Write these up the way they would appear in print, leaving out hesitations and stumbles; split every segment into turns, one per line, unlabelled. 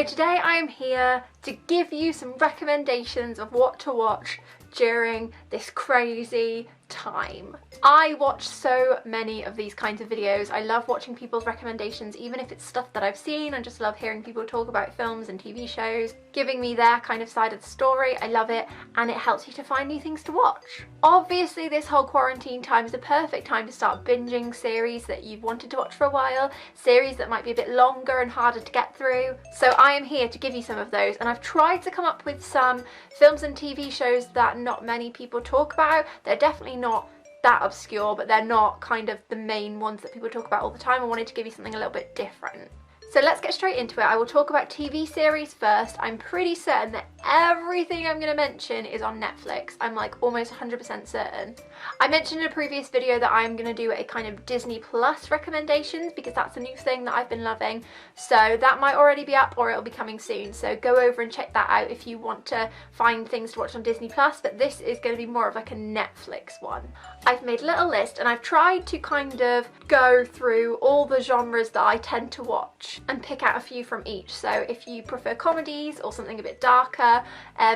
So today I am here to give you some recommendations of what to watch during this crazy time. I watch so many of these kinds of videos. I love watching people's recommendations, even if it's stuff that I've seen. I just love hearing people talk about films and TV shows, giving me their kind of side of the story. I love it, and it helps you to find new things to watch. Obviously, this whole quarantine time is the perfect time to start binging series that you've wanted to watch for a while, series that might be a bit longer and harder to get through. So I am here to give you some of those, and I've tried to come up with some films and TV shows that not many people talk about. They're definitely not that obscure, but they're not kind of the main ones that people talk about all the time. I wanted to give you something a little bit different. So let's get straight into it. I will talk about TV series first. I'm pretty certain that everything I'm going to mention is on Netflix. I'm like almost 100% certain. I mentioned in a previous video that I'm going to do a kind of Disney Plus recommendations because that's a new thing that I've been loving. So that might already be up or it'll be coming soon. So go over and check that out if you want to find things to watch on Disney Plus. But this is going to be more of like a Netflix one. I've made a little list and I've tried to kind of go through all the genres that I tend to watch and pick out a few from each. So if you prefer comedies or something a bit darker,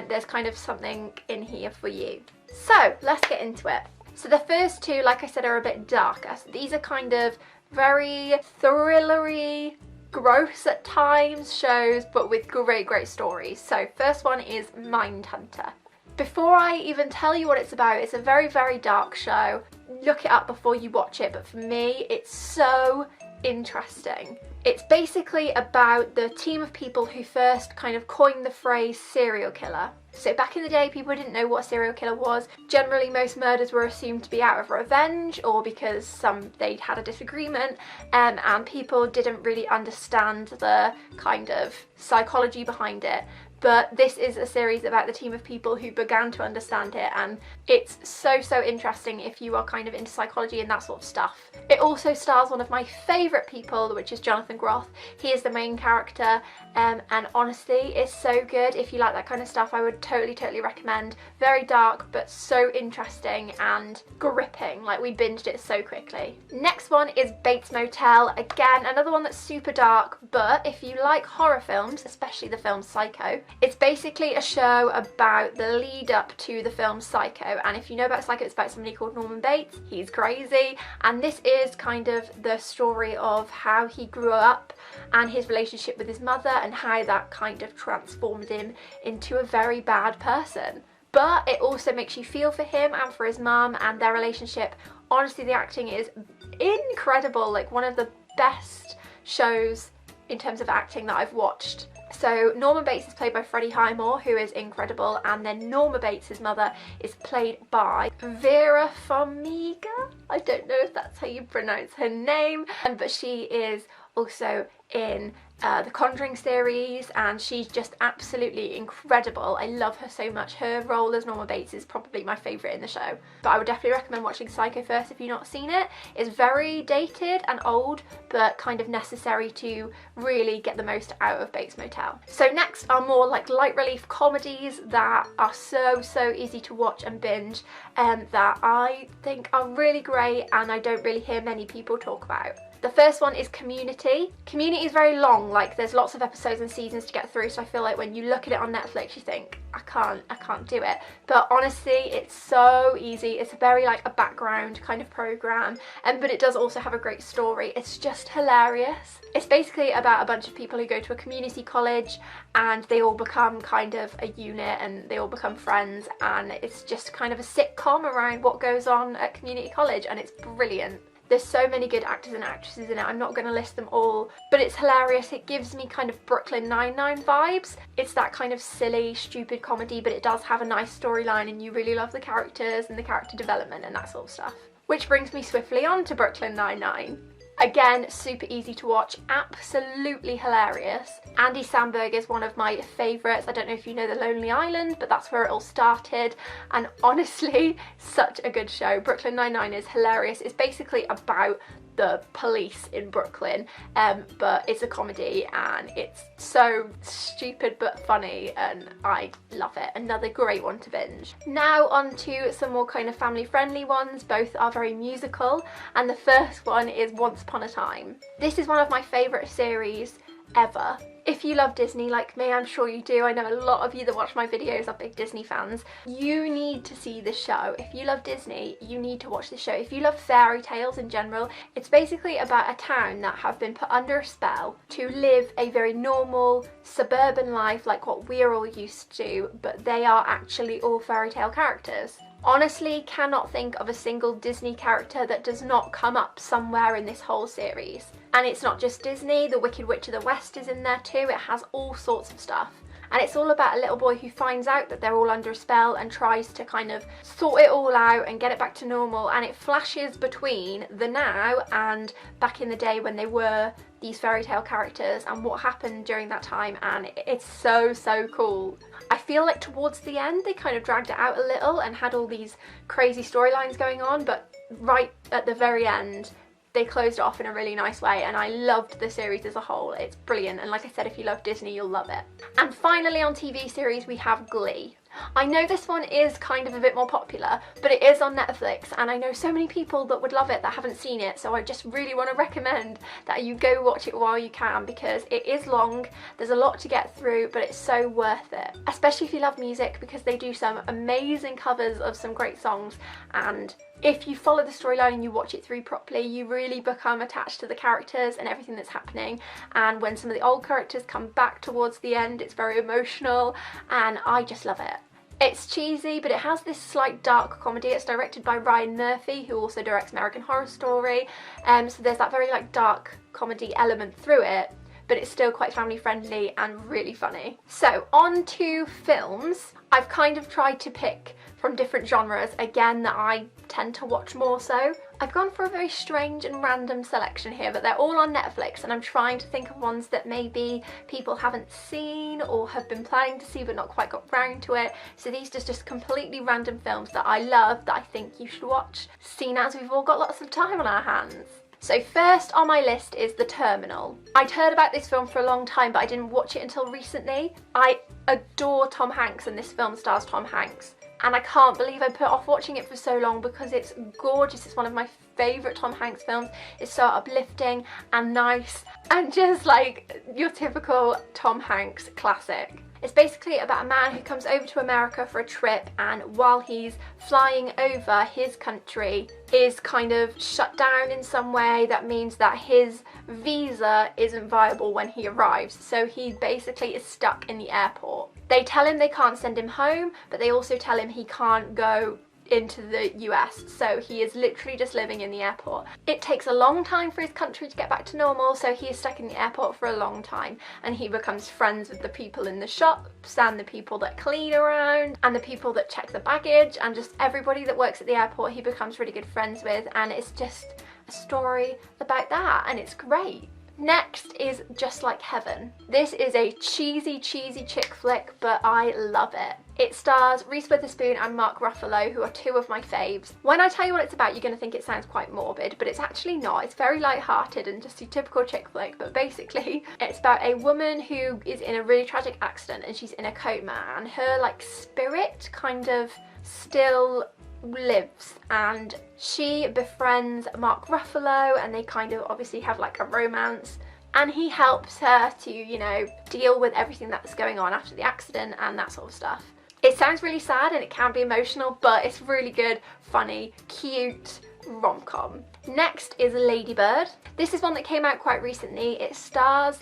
there's kind of something in here for you. So let's get into it. So the first two, like I said, are a bit darker. So these are kind of very thrillery, gross at times shows, but with great stories. So first one is Mindhunter. Before I even tell you what it's about, it's a very dark show. Look it up before you watch it, but for me, it's so interesting. It's basically about the team of people who first kind of coined the phrase serial killer. So back in the day, people didn't know what a serial killer was. Generally, most murders were assumed to be out of revenge or because they'd had a disagreement, and people didn't really understand the kind of psychology behind it. But this is a series about the team of people who began to understand it, and it's so interesting if you are kind of into psychology and that sort of stuff. It also stars one of my favourite people, which is Jonathan Groff. He is the main character, and honestly, it's so good. If you like that kind of stuff, I would totally recommend. Very dark, but so interesting and gripping. Like, we binged it so quickly. Next one is Bates Motel. Again, another one that's super dark, but if you like horror films, especially the film Psycho, it's basically a show about the lead up to the film Psycho, and if you know about Psycho, it's about somebody called Norman Bates. He's crazy, and this is kind of the story of how he grew up and his relationship with his mother and how that kind of transformed him into a very bad person. But it also makes you feel for him and for his mum and their relationship. Honestly, the acting is incredible, like one of the best shows in terms of acting that I've watched. So Norman Bates is played by Freddie Highmore, who is incredible, and then Norma Bates, his mother, is played by Vera Farmiga. I don't know if that's how you pronounce her name, but she is also in the Conjuring series, and she's just absolutely incredible. I love her so much. Her role as Norma Bates is probably my favourite in the show. But I would definitely recommend watching Psycho first if you've not seen it. It's very dated and old, but kind of necessary to really get the most out of Bates Motel. So next are more like light relief comedies that are so easy to watch and binge, that I think are really great and I don't really hear many people talk about. The first one is Community. Community is very long, like there's lots of episodes and seasons to get through, so I feel like when you look at it on Netflix you think, I can't do it. But honestly, it's so easy. It's very like a background kind of program, but it does also have a great story. It's just hilarious. It's basically about a bunch of people who go to a community college and they all become kind of a unit and they all become friends, and it's just kind of a sitcom around what goes on at community college, and it's brilliant. There's so many good actors and actresses in it. I'm not going to list them all, but it's hilarious. It gives me kind of Brooklyn Nine-Nine vibes. It's that kind of silly, stupid comedy, but it does have a nice storyline and you really love the characters and the character development and that sort of stuff. Which brings me swiftly on to Brooklyn Nine-Nine. Again, super easy to watch, absolutely hilarious. Andy Samberg is one of my favourites. I don't know if you know The Lonely Island, but that's where it all started. And honestly, such a good show. Brooklyn Nine-Nine is hilarious. It's basically about the police in Brooklyn, but it's a comedy and it's so stupid but funny and I love it. Another great one to binge. Now on to some more kind of family friendly ones. Both are very musical, and the first one is Once Upon a Time. This is one of my favourite series ever. If you love Disney like me, I'm sure you do, I know a lot of you that watch my videos are big Disney fans, you need to see this show. If you love Disney, you need to watch this show. If you love fairy tales in general, it's basically about a town that have been put under a spell to live a very normal suburban life like what we're all used to, but they are actually all fairy tale characters. Honestly, cannot think of a single Disney character that does not come up somewhere in this whole series. And it's not just Disney, the Wicked Witch of the West is in there too, it has all sorts of stuff. And it's all about a little boy who finds out that they're all under a spell and tries to kind of sort it all out and get it back to normal, and it flashes between the now and back in the day when they were these fairy tale characters and what happened during that time, and it's so cool. I feel like towards the end they kind of dragged it out a little and had all these crazy storylines going on, but right at the very end they closed it off in a really nice way, and I loved the series as a whole. It's brilliant, and like I said, if you love Disney, you'll love it. And finally on TV series we have Glee. I know this one is kind of a bit more popular, but it is on Netflix, and I know so many people that would love it that haven't seen it, so I just really want to recommend that you go watch it while you can, because it is long, there's a lot to get through, but it's so worth it. Especially if you love music, because they do some amazing covers of some great songs, and if you follow the storyline and you watch it through properly, you really become attached to the characters and everything that's happening, and when some of the old characters come back towards the end, it's very emotional, and I just love it. It's cheesy, but it has this slight dark comedy. It's directed by Ryan Murphy, who also directs American Horror Story, so there's that very like dark comedy element through it, but it's still quite family friendly and really funny. So on to films. I've kind of tried to pick from different genres, again, that I tend to watch more so. I've gone for a very strange and random selection here, but they're all on Netflix, and I'm trying to think of ones that maybe people haven't seen or have been planning to see but not quite got round to it. So these are just completely random films that I love that I think you should watch, seeing as we've all got lots of time on our hands. So first on my list is The Terminal. I'd heard about this film for a long time, but I didn't watch it until recently. I adore Tom Hanks, and this film stars Tom Hanks. And I can't believe I put off watching it for so long, because it's gorgeous. It's one of my favourite Tom Hanks films. It's so uplifting and nice and just like your typical Tom Hanks classic. It's basically about a man who comes over to America for a trip, and while he's flying over, his country is kind of shut down in some way. That means that his visa isn't viable when he arrives, so he basically is stuck in the airport. They tell him they can't send him home, but they also tell him he can't go into the US, so he is literally just living in the airport. It takes a long time for his country to get back to normal, so he is stuck in the airport for a long time, and he becomes friends with the people in the shops and the people that clean around and the people that check the baggage, and just everybody that works at the airport he becomes really good friends with, and it's just a story about that, and it's great. Next is Just Like Heaven. This is a cheesy chick flick, but I love it. It stars Reese Witherspoon and Mark Ruffalo, who are two of my faves. When I tell you what it's about, you're going to think it sounds quite morbid, but it's actually not. It's very light-hearted and just your typical chick flick, but basically it's about a woman who is in a really tragic accident, and she's in a coma, and her like spirit kind of still lives, and she befriends Mark Ruffalo, and they kind of obviously have like a romance, and he helps her to, you know, deal with everything that's going on after the accident and that sort of stuff. It sounds really sad and it can be emotional, but it's really good, funny, cute rom-com. Next is Lady Bird. This is one that came out quite recently. It stars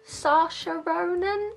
Saoirse Ronan.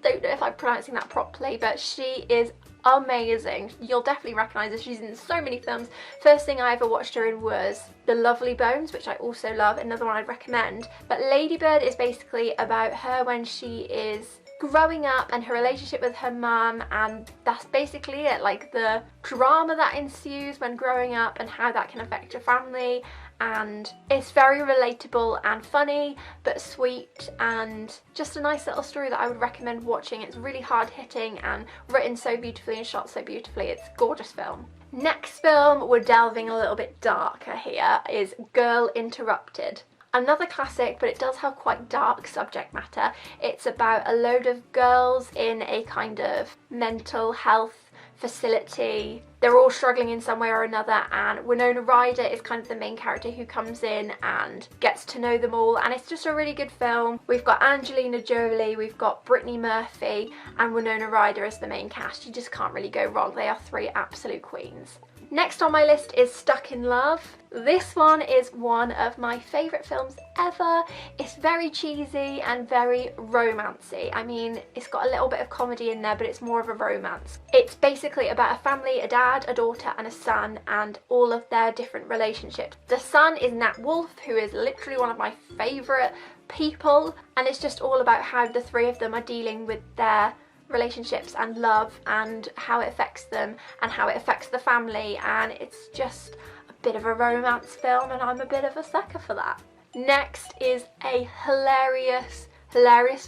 Don't know if I'm pronouncing that properly, but she is amazing. You'll definitely recognise her. She's in so many films. First thing I ever watched her in was The Lovely Bones, which I also love, another one I'd recommend. But Lady Bird is basically about her when she is growing up and her relationship with her mum, and that's basically it, like the drama that ensues when growing up and how that can affect your family. And it's very relatable and funny, but sweet, and just a nice little story that I would recommend watching. It's really hard hitting and written so beautifully and shot so beautifully. It's a gorgeous film. Next film, we're delving a little bit darker here, is Girl Interrupted. Another classic, but it does have quite dark subject matter. It's about a load of girls in a kind of mental health facility, they're all struggling in some way or another, and Winona Ryder is kind of the main character who comes in and gets to know them all, and it's just a really good film. We've got Angelina Jolie, we've got Brittany Murphy, and Winona Ryder as the main cast. You just can't really go wrong. They are three absolute queens. Next on my list is Stuck in Love. This one is one of my favourite films ever. It's very cheesy and very romancy. I mean, it's got a little bit of comedy in there, but it's more of a romance. It's basically about a family, a dad, a daughter and a son, and all of their different relationships. The son is Nat Wolff, who is literally one of my favourite people, and it's just all about how the three of them are dealing with their relationships and love and how it affects them and how it affects the family, and it's just a bit of a romance film, and I'm a bit of a sucker for that. Next is a hilarious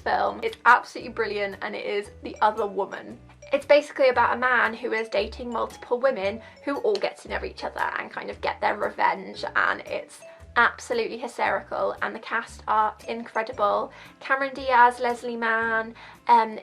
film. It's absolutely brilliant, and it is The Other Woman. It's basically about a man who is dating multiple women who all get to know each other and kind of get their revenge, and it's absolutely hysterical, and the cast are incredible. Cameron Diaz, Leslie Mann,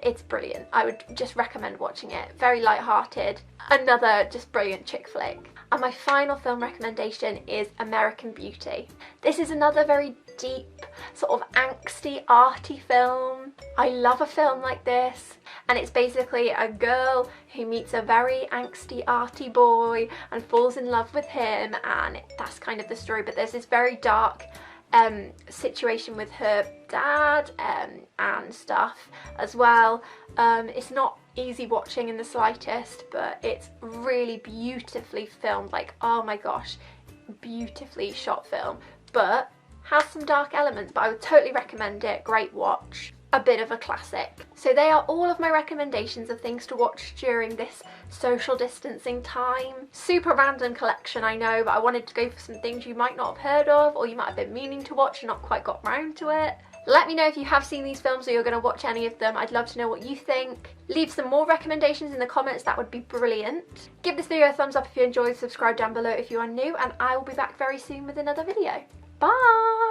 it's brilliant. I would just recommend watching it. Very light-hearted, another just brilliant chick flick. And my final film recommendation is American Beauty. This is another very deep, sort of angsty, arty film. I love a film like this, and it's basically a girl who meets a very angsty, arty boy and falls in love with him, and that's kind of the story. But there's this very dark situation with her dad and stuff as well. It's not easy watching in the slightest, but it's really beautifully filmed. Like, oh my gosh, beautifully shot film, but has some dark elements, but I would totally recommend it. Great watch, a bit of a classic. So they are all of my recommendations of things to watch during this social distancing time. Super random collection, I know, but I wanted to go for some things you might not have heard of, or you might have been meaning to watch and not quite got round to it. Let me know if you have seen these films or you're going to watch any of them. I'd love to know what you think. Leave some more recommendations in the comments, that would be brilliant. Give this video a thumbs up if you enjoyed, subscribe down below if you are new, and I will be back very soon with another video. Bye!